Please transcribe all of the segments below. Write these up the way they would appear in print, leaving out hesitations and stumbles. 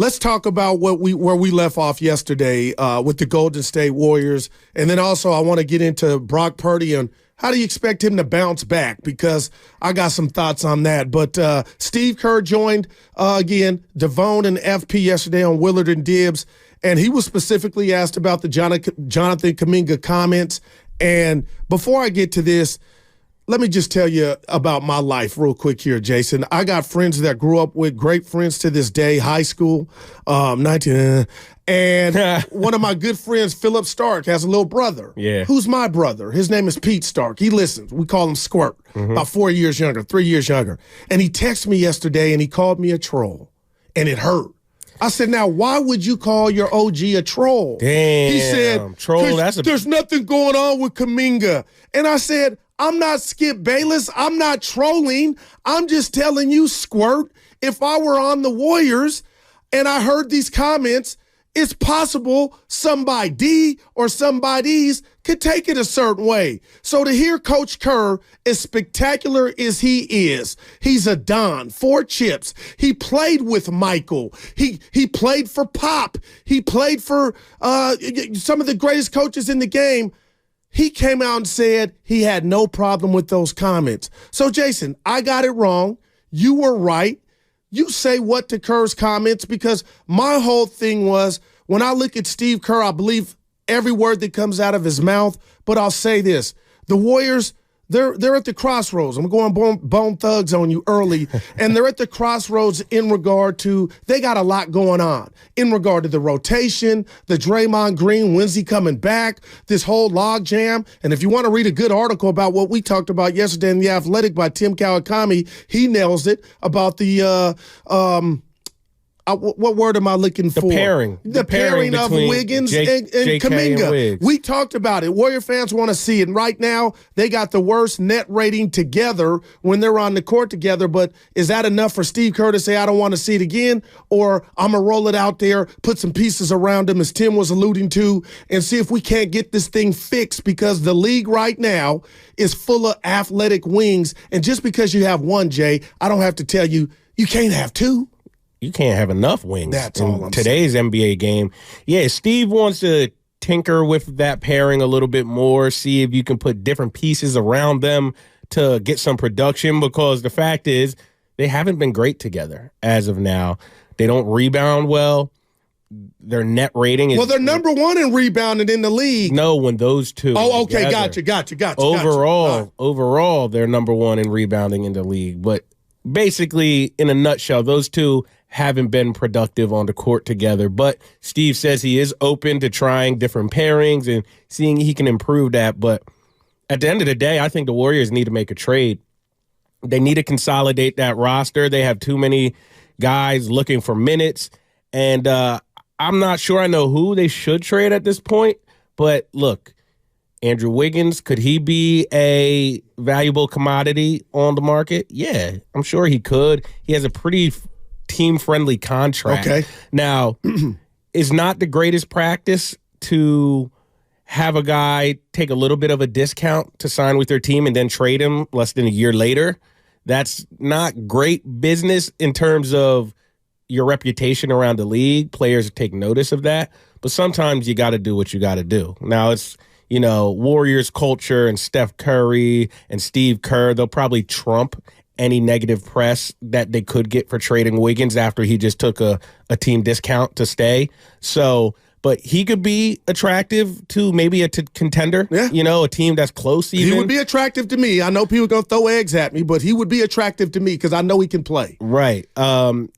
let's talk about where we left off yesterday with the Golden State Warriors. And then also I want to get into Brock Purdy and how do you expect him to bounce back? Because I got some thoughts on that. But Steve Kerr joined, again, Devone and FP yesterday on Willard and Dibbs, and he was specifically asked about the Jonathan Kuminga comments. And before I get to this, let me just tell you about my life real quick here, Jason. I got friends that grew up with, great friends to this day, high school, and one of my good friends, Philip Stark, has a little brother. Yeah. Who's my brother? His name is Pete Stark. He listens. We call him Squirt, about 4 years younger, 3 years younger. And he texted me yesterday, and he called me a troll, and it hurt. I said, now, why would you call your OG a troll? Damn. He said, troll, there's nothing going on with Kuminga. And I said, I'm not Skip Bayless. I'm not trolling. I'm just telling you, Squirt, if I were on the Warriors and I heard these comments, it's possible somebody or somebodies could take it a certain way. So to hear Coach Kerr, as spectacular as he is, he's a Don, 4 chips. He played with Michael. He played for Pop. He played for some of the greatest coaches in the game. He came out and said he had no problem with those comments. So, Jason, I got it wrong. You were right. You say what to Kerr's comments, because my whole thing was, when I look at Steve Kerr, I believe every word that comes out of his mouth. But I'll say this. The Warriors, they're at the crossroads. I'm going bone thugs on you early. And they're at the crossroads in regard to, they got a lot going on. In regard to the rotation, the Draymond Green, when's he coming back, this whole log jam. And if you want to read a good article about what we talked about yesterday in The Athletic by Tim Kawakami, he nails it about the what word am I looking for? The pairing of Wiggins and Kuminga. We talked about it. Warrior fans want to see it. And right now, they got the worst net rating together when they're on the court together. But is that enough for Steve Kerr to say, I don't want to see it again? Or I'm going to roll it out there, put some pieces around him, as Tim was alluding to, and see if we can't get this thing fixed, because the league right now is full of athletic wings. And just because you have one, Jay, I don't have to tell you, you can't have two. You can't have enough wings. That's all I'm today's saying. NBA game. Yeah, Steve wants to tinker with that pairing a little bit more, see if you can put different pieces around them to get some production, because the fact is they haven't been great together as of now. They don't rebound well. Their net rating is... Well, they're number one in rebounding in the league. No, when those two... Oh, okay, together. Gotcha. Overall, they're number one in rebounding in the league. But basically, in a nutshell, those two haven't been productive on the court together. But Steve says he is open to trying different pairings and seeing he can improve that. But at the end of the day, I think the Warriors need to make a trade. They need to consolidate that roster. They have too many guys looking for minutes. And I'm not sure I know who they should trade at this point. But look, Andrew Wiggins, could he be a valuable commodity on the market? Yeah, I'm sure he could. He has a pretty team-friendly contract. Okay. Now, it's not the greatest practice to have a guy take a little bit of a discount to sign with their team and then trade him less than a year later. That's not great business in terms of your reputation around the league. Players take notice of that. But sometimes you got to do what you got to do. Now, it's, Warriors culture and Steph Curry and Steve Kerr, they'll probably trump any negative press that they could get for trading Wiggins after he just took a team discount to stay. So, but he could be attractive to maybe a contender, a team that's close even. He would be attractive to me. I know people are going to throw eggs at me, but he would be attractive to me because I know he can play. Right. So,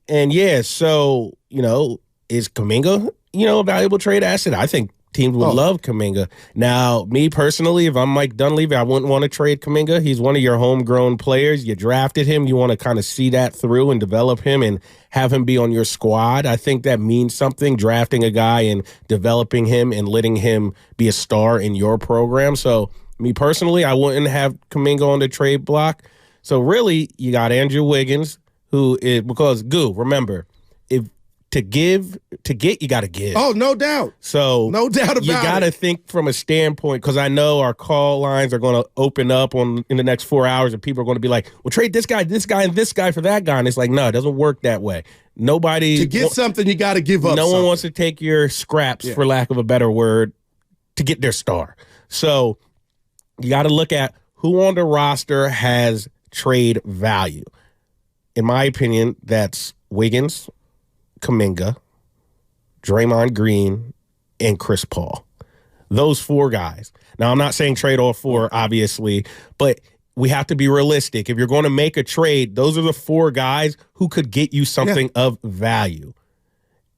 is Kuminga, a valuable trade asset? I think teams would love Kuminga. Now, me personally, if I'm Mike Dunleavy, I wouldn't want to trade Kuminga. He's one of your homegrown players. You drafted him. You want to kind of see that through and develop him and have him be on your squad. I think that means something, drafting a guy and developing him and letting him be a star in your program. So, me personally, I wouldn't have Kuminga on the trade block. So, really, you got Andrew Wiggins, who is, because, remember, if to get, you got to give. Oh, no doubt. So no doubt about it. You got to think from a standpoint, because I know our call lines are going to open up in the next 4 hours, and people are going to be like, well, trade this guy, and this guy for that guy. And it's like, no, it doesn't work that way. Nobody. To get something, you got to give up. No something. one wants to take your scraps, for lack of a better word, to get their star. So you got to look at who on the roster has trade value. In my opinion, that's Wiggins, Kuminga, Draymond Green, and Chris Paul. Those 4 guys. Now, I'm not saying trade all 4, obviously, but we have to be realistic. If you're going to make a trade, those are the 4 guys who could get you something of value.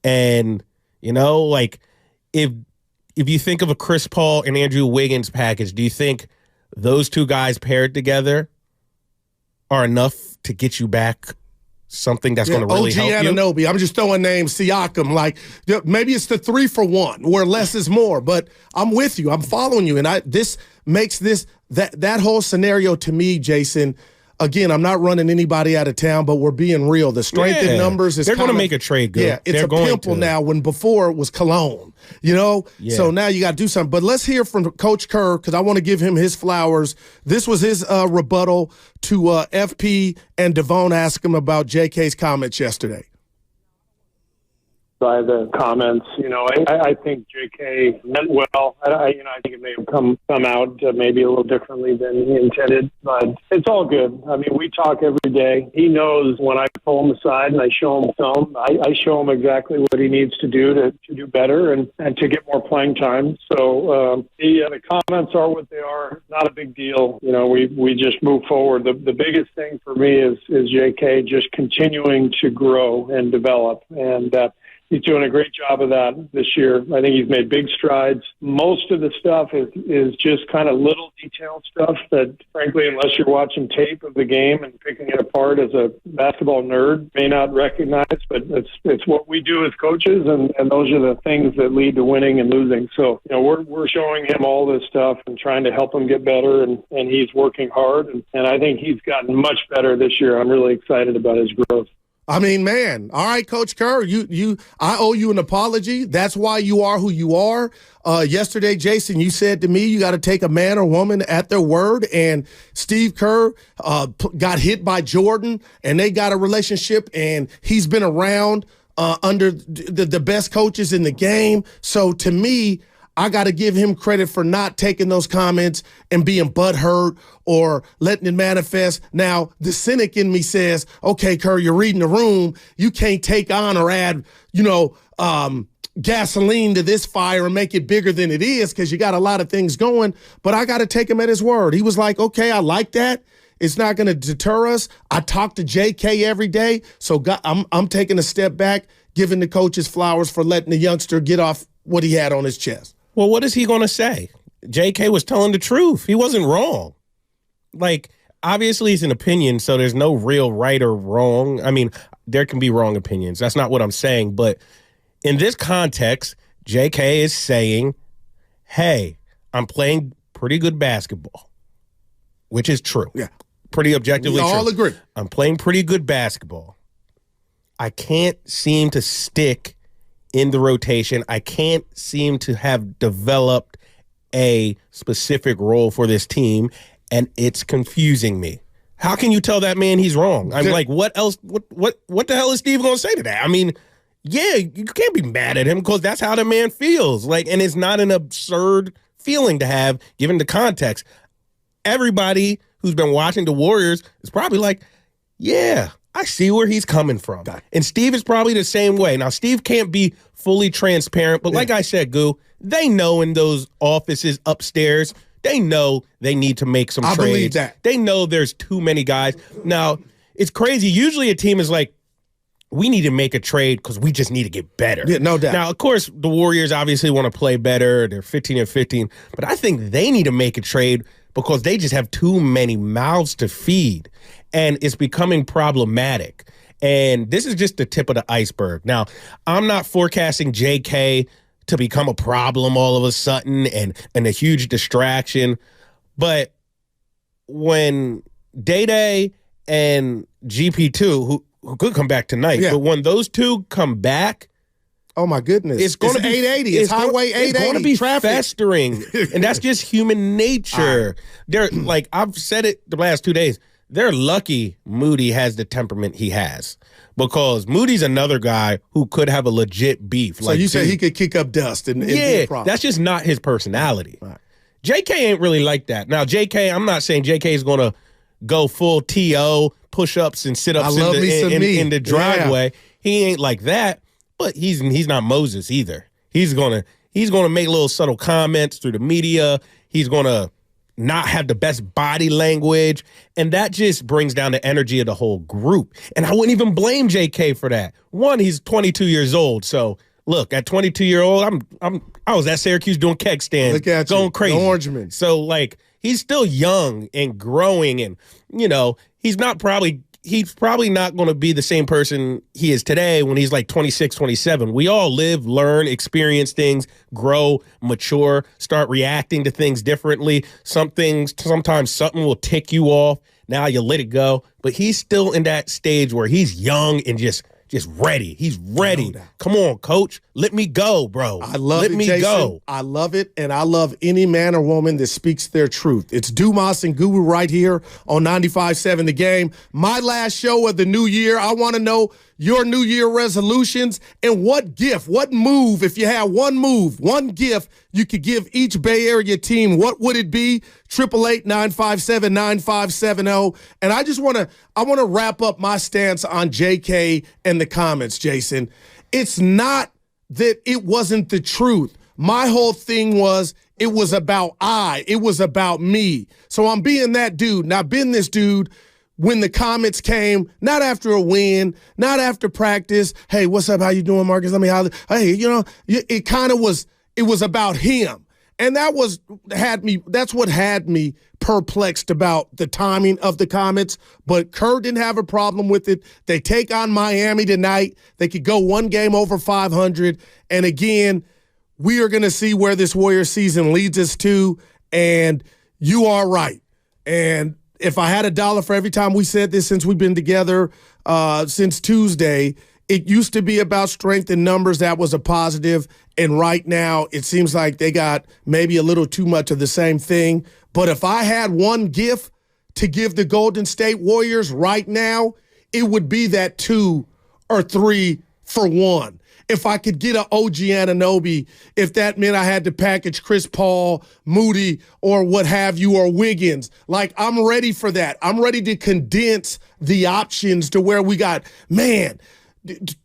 And, like, if you think of a Chris Paul and Andrew Wiggins package, do you think those 2 guys paired together are enough to get you back something that's going to really help you? Anunoby. I'm just throwing names. Siakam. Like, maybe it's the 3 for 1 where less is more. But I'm with you. I'm following you. And this makes that whole scenario to me, Jason. Again, I'm not running anybody out of town, but we're being real. The strength in numbers is they're going to make a trade good. Yeah, it's a pimple now when before it was cologne, Yeah. So now you got to do something. But let's hear from Coach Kerr, because I want to give him his flowers. This was his rebuttal to FP, and Devon asked him about JK's comments yesterday. By the comments, I think JK meant well. I think it may have come out maybe a little differently than he intended, but it's all good. I mean, we talk every day. He knows when I pull him aside and I show him film, I show him exactly what he needs to do to do better and to get more playing time. So the comments are what they are. Not a big deal. We just move forward. The biggest thing for me is JK just continuing to grow and develop, and he's doing a great job of that this year. I think he's made big strides. Most of the stuff is just kind of little detailed stuff that, frankly, unless you're watching tape of the game and picking it apart as a basketball nerd, may not recognize. But it's what we do as coaches, and those are the things that lead to winning and losing. So, we're showing him all this stuff and trying to help him get better, and he's working hard. And I think he's gotten much better this year. I'm really excited about his growth. I mean, man. All right, Coach Kerr, I owe you an apology. That's why you are who you are. Yesterday, Jason, you said to me you got to take a man or woman at their word, and Steve Kerr got hit by Jordan, and they got a relationship, and he's been around under the best coaches in the game. So to me, I got to give him credit for not taking those comments and being butthurt or letting it manifest. Now, the cynic in me says, okay, Kerr, you're reading the room. You can't take on or add, gasoline to this fire and make it bigger than it is because you got a lot of things going. But I got to take him at his word. He was like, okay, I like that. It's not going to deter us. I talk to JK every day. So I'm taking a step back, giving the coaches flowers for letting the youngster get off what he had on his chest. Well, what is he going to say? JK was telling the truth. He wasn't wrong. Like, obviously, it's an opinion, so there's no real right or wrong. I mean, there can be wrong opinions. That's not what I'm saying. But in this context, JK is saying, hey, I'm playing pretty good basketball, which is true. Yeah. Pretty objectively true. We all agree. I'm playing pretty good basketball. I can't seem to stick in the rotation. I can't seem to have developed a specific role for this team, and it's confusing me. How can you tell that man he's wrong? I'm like, what else? What the hell is Steve going to say to that? I mean, yeah, you can't be mad at him because that's how the man feels. Like, and it's not an absurd feeling to have given the context. Everybody who's been watching the Warriors is probably like, yeah, I see where he's coming from. And Steve is probably the same way. Now, Steve can't be fully transparent, but like I said, Goo, they know in those offices upstairs, they know they need to make some trades. I believe that. They know there's too many guys. Now, it's crazy. Usually a team is like, we need to make a trade because we just need to get better. Yeah, no doubt. Now, of course, the Warriors obviously want to play better. They're 15-15. But I think they need to make a trade because they just have too many mouths to feed. And it's becoming problematic. And this is just the tip of the iceberg. Now, I'm not forecasting JK to become a problem all of a sudden and a huge distraction. But when Day-Day and GP2, who could come back tonight. Yeah. But when those two come back, oh my goodness, it's going to be 880. It's Highway 880. It's going to be traffic. Festering, and that's just human nature. They're like I've said it the last 2 days. They're lucky Moody has the temperament he has, because Moody's another guy who could have a legit beef. So you say he could kick up dust and be a problem. That's just not his personality. Right. JK ain't really like that. Now, JK, I'm not saying JK is going to go full TO, push-ups and sit-ups in the driveway. Yeah. He ain't like that, but he's not Moses either. He's gonna make little subtle comments through the media. He's gonna not have the best body language, and that just brings down the energy of the whole group. And I wouldn't even blame JK for that. One, he's 22 years old, so look, at 22-year-old, I was at Syracuse doing keg stands, look at going crazy. Orangeman. So like he's still young and growing, and he's probably not going to be the same person he is today when he's like 26, 27. We all live, learn, experience things, grow, mature, start reacting to things differently. Sometimes something will tick you off. Now you let it go. But he's still in that stage where he's young and just ready. He's ready. No, come on, coach. Let me go, bro. I love it, Jason. Go. I love it, and I love any man or woman that speaks their truth. It's Dumas and Guru right here on 95.7 The Game. My last show of the new year. I want to know your New Year resolutions and what gift, what move, if you had one gift you could give each Bay Area team, what would it be? 888-957-9570. And I want to wrap up my stance on JK and the comments, Jason. It's not that it wasn't the truth. My whole thing was it was about it was about me. So I'm being that dude, and I've been this dude when the comments came, not after a win, not after practice. Hey, what's up? How you doing, Marcus? Let me holler. Hey, it kind of was, it was about him. And that's what had me perplexed about the timing of the comments. But Kerr didn't have a problem with it. They take on Miami tonight. They could go one game over 500. And again, we are going to see where this Warriors season leads us to. And you are right. And if I had $1 for every time we said this since we've been together since Tuesday, it used to be about strength in numbers. That was a positive. And right now, it seems like they got maybe a little too much of the same thing. But if I had one gift to give the Golden State Warriors right now, it would be that 2 or 3 for 1. If I could get an OG Anunoby, if that meant I had to package Chris Paul, Moody, or what have you, or Wiggins, like I'm ready for that. I'm ready to condense the options to where we got,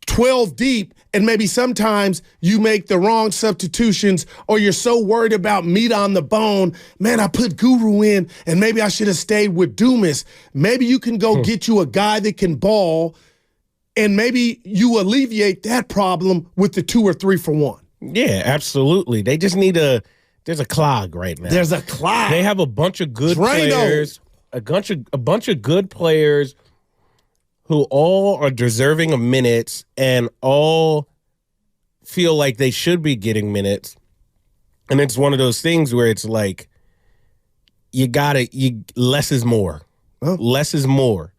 12 deep, and maybe sometimes you make the wrong substitutions or you're so worried about meat on the bone. Man, I put Guru in, and maybe I should have stayed with Dumas. Maybe you can go get you a guy that can ball, and maybe you alleviate that problem with the 2 or 3 for 1. Yeah, absolutely. They just need there's a clog right now. There's a clog. They have a bunch of good players, a bunch of good players who all are deserving of minutes and all feel like they should be getting minutes. And it's one of those things where it's like, less is more. Oh. Less is more.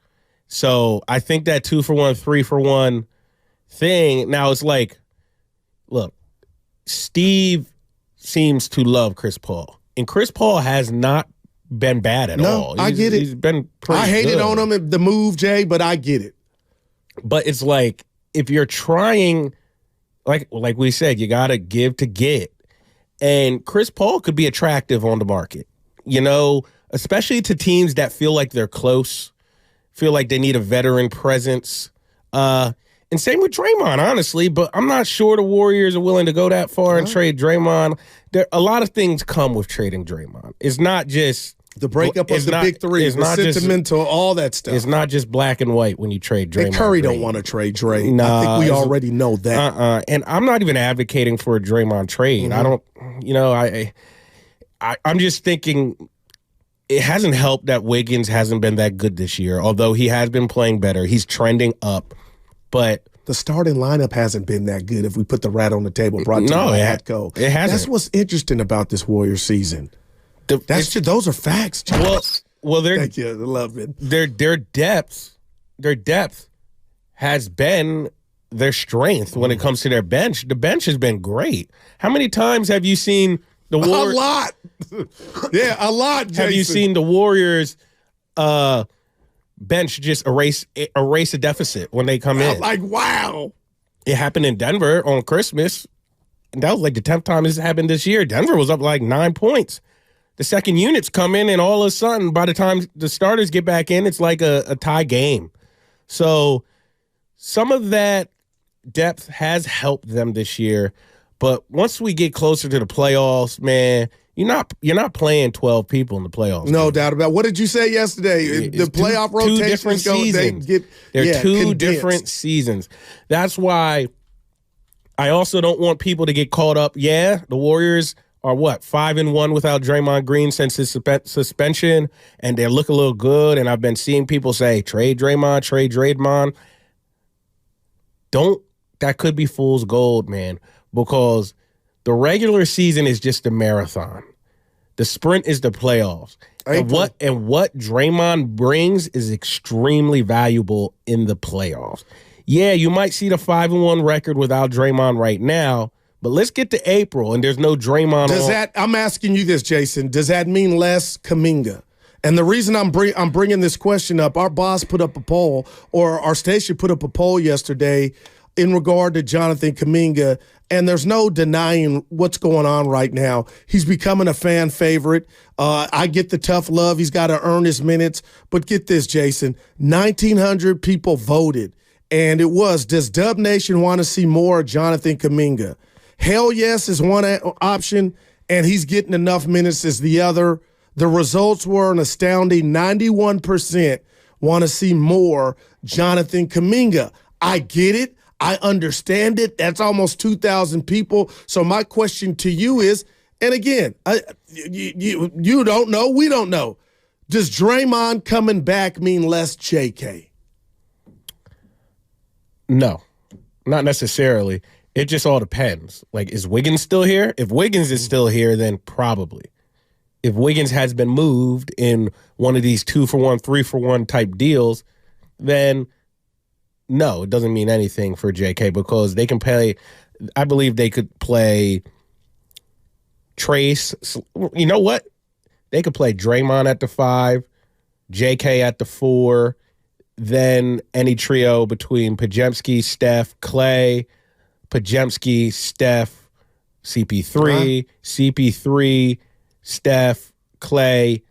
So I think that 2 for 1, 3 for 1 thing, now it's like, look, Steve seems to love Chris Paul. And Chris Paul has not been bad at all. I get it. He's been pretty I hated good on him, the move, Jay, but I get it. But it's like, if you're trying, like we said, you got to give to get. And Chris Paul could be attractive on the market, especially to teams that feel like they're close, feel like they need a veteran presence. And same with Draymond, honestly, but I'm not sure the Warriors are willing to go that far and trade Draymond. A lot of things come with trading Draymond. It's not just the breakup of the big three, the sentimental, all that stuff. It's not just black and white when you trade Draymond. And Curry don't want to trade Dray. Nah, I think we already know that. And I'm not even advocating for a Draymond trade. Mm-hmm. I'm just thinking it hasn't helped that Wiggins hasn't been that good this year, although he has been playing better. He's trending up. But the starting lineup hasn't been that good if we put the rat on the table. Brought to by Hatco. It hasn't. That's what's interesting about this Warriors season. Those are facts, John. Well, thank you. I love it. Their depth has been their strength when it comes to their bench. The bench has been great. How many times have you seen the Warriors? A lot. Yeah, a lot, Jason. Have you seen the Warriors bench just erase a deficit when they come in? Like, wow. It happened in Denver on Christmas. And that was like the 10th time this happened this year. Denver was up like 9 points. The second units come in, and all of a sudden, by the time the starters get back in, it's like a tie game. So some of that depth has helped them this year. But once we get closer to the playoffs, man, you're not playing 12 people in the playoffs. No doubt about it. What did you say yesterday? The playoff rotations two different seasons. They're two different seasons. That's why I also don't want people to get caught up. Yeah, the Warriors are 5-1 without Draymond Green since his suspension, and they look a little good. And I've been seeing people say, trade Draymond. That could be fool's gold, man, because the regular season is just a marathon. The sprint is the playoffs. And what Draymond brings is extremely valuable in the playoffs. Yeah, you might see the 5-1 record without Draymond right now, but let's get to April and there's no Draymond. I'm asking you this, Jason. Does that mean less Kuminga? And the reason I'm bringing this question up, our boss put up a poll, or our station put up a poll yesterday in regard to Jonathan Kuminga, and there's no denying what's going on right now. He's becoming a fan favorite. I get the tough love. He's got to earn his minutes. But get this, Jason, 1,900 people voted, and it was, does Dub Nation want to see more of Jonathan Kuminga? Hell yes is one option, and he's getting enough minutes as the other. The results were an astounding 91% want to see more Jonathan Kuminga. I get it. I understand it. That's almost 2,000 people. So my question to you is, and again, you don't know, we don't know. Does Draymond coming back mean less JK? No, not necessarily. It just all depends. Like, is Wiggins still here? If Wiggins is still here, then probably. If Wiggins has been moved in one of these 2-for-1, 3-for-1 type deals, then no, it doesn't mean anything for JK because they can play. I believe they could play Trace. You know what? They could play Draymond at the 5, JK at the 4, then any trio between Podziemski, Steph, Clay, Podziemski, Steph, CP3, CP3, Steph, Clay.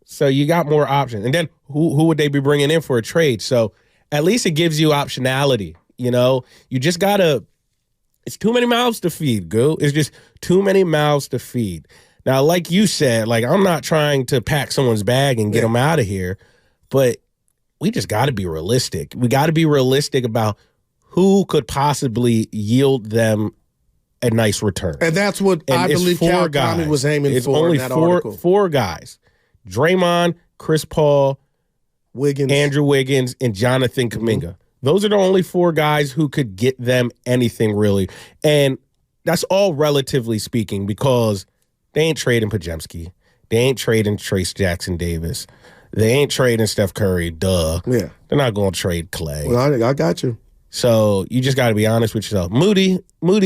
So you got more options. And then who would they be bringing in for a trade? So at least it gives you optionality. You know, you just got to, it's too many mouths to feed, Goo. It's just too many mouths to feed. Now, like you said, like, I'm not trying to pack someone's bag and get them out of here, but we just got to be realistic. We got to be realistic about who could possibly yield them a nice return. And that's what I believe Cal Conley was aiming for only in that article. Four guys. Draymond, Chris Paul, Wiggins, Andrew Wiggins, and Jonathan Kuminga. Mm-hmm. Those are the only 4 guys who could get them anything, really. And that's all relatively speaking because they ain't trading Podziemski. They ain't trading Trace Jackson Davis. They ain't trading Steph Curry. Duh. Yeah. They're not going to trade Clay. Well, I got you. So you just got to be honest with yourself. Moody,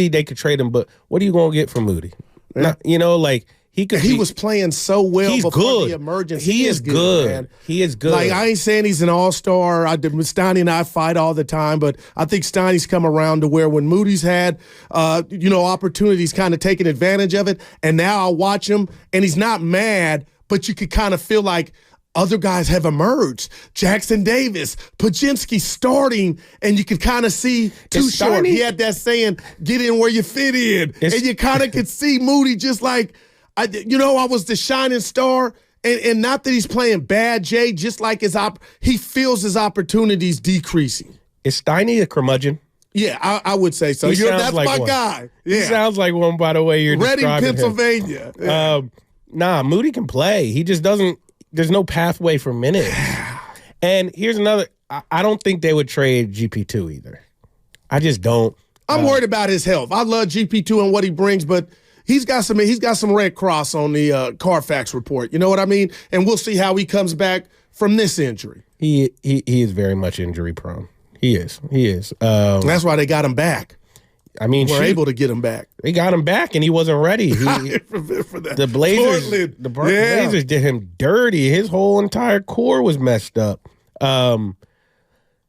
they could trade him, but what are you going to get from Moody? Yeah. Not, you know, like, he was playing so well before the emergence. He is good, man. He is good. Like, I ain't saying he's an all-star. Steiny and I fight all the time, but I think Steiny's come around to where when Moody's had, opportunities, kind of taking advantage of it, and now I watch him, and he's not mad, but you could kind of feel like other guys have emerged. Jackson Davis, Podziemski starting, and you could kind of see too short. He had that saying, get in where you fit in. And you kind of could see Moody just like, I was the shining star, and not that he's playing bad, Jay, just like he feels his opportunities decreasing. Is Steiny a curmudgeon? Yeah, I would say so. That's like my one. Guy. Yeah. He sounds like one, by the way you're Reading, describing Pennsylvania. him. Yeah. Moody can play. He just doesn't, there's no pathway for minutes. And here's another, I don't think they would trade GP2 either. I just don't. I'm worried about his health. I love GP2 and what he brings, but he's got some Red Cross on the Carfax report. You know what I mean? And we'll see how he comes back from this injury. He is very much injury prone. He is. That's why they got him back. I mean, We're able to get him back. They got him back, and he wasn't ready. The Blazers, Blazers did him dirty. His whole entire core was messed up.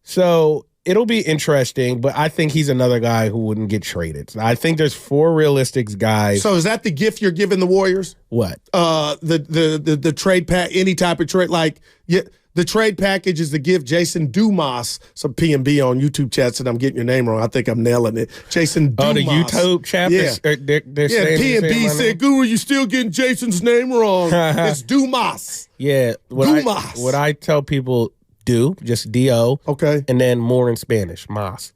So it'll be interesting, but I think he's another guy who wouldn't get traded. I think there's 4 realistic guys. So is that the gift you're giving the Warriors? What? The trade pack, any type of trade, the trade package is to give Jason Dumas, some P&B on YouTube chat said I'm getting your name wrong. I think I'm nailing it. Jason Dumas. Oh, the YouTube chat? Yeah. They're saying P&B said, Guru, you still getting Jason's name wrong. It's Dumas. Yeah. What I tell people, just D-O. Okay. And then more in Spanish, Mas.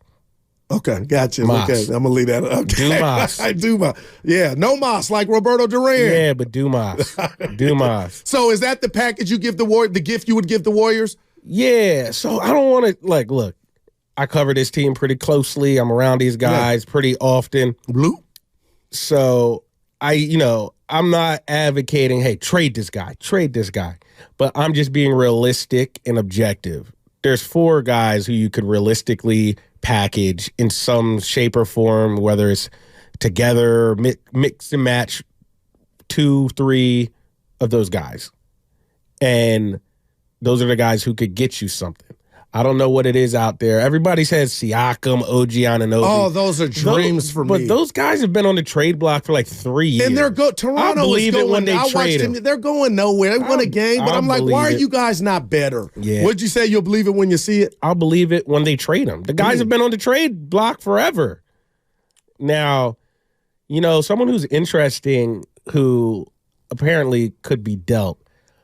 Okay, gotcha. Mas. Okay, I'm going to leave that up. Dumas. Dumas. Yeah, no Mas like Roberto Duran. Yeah, but Dumas. Dumas. So is that the package you give the gift you would give the Warriors? Yeah, so I don't want to, look, I cover this team pretty closely. I'm around these guys pretty often. Blue? So I'm not advocating, hey, trade this guy. But I'm just being realistic and objective. There's 4 guys who you could realistically package in some shape or form, whether it's together, mix and match 2, 3 of those guys. And those are the guys who could get you something. I don't know what it is out there. Everybody says Siakam, OG Anunoby. Oh, those are dreams for me. But those guys have been on the trade block for like 3 years. And they're Toronto believe is going. It when they I watched them. They're going nowhere. They won a game, but I'm like, why are you guys not better? Yeah. What'd you say? You'll believe it when you see it? I'll believe it when they trade them. The guys have been on the trade block forever. Now, someone who's interesting, who apparently could be dealt,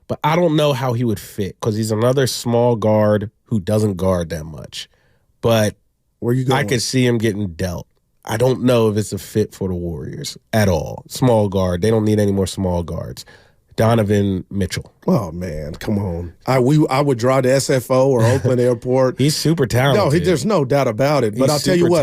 but I don't know how he would fit because he's another small guard who doesn't guard that much. But where you going? I could see him getting dealt. I don't know if it's a fit for the Warriors at all. Small guard. They don't need any more small guards. Donovan Mitchell. Oh, man, come on. I would drive to SFO or Oakland Airport. He's super talented. No, there's no doubt about it. But I'll tell you what.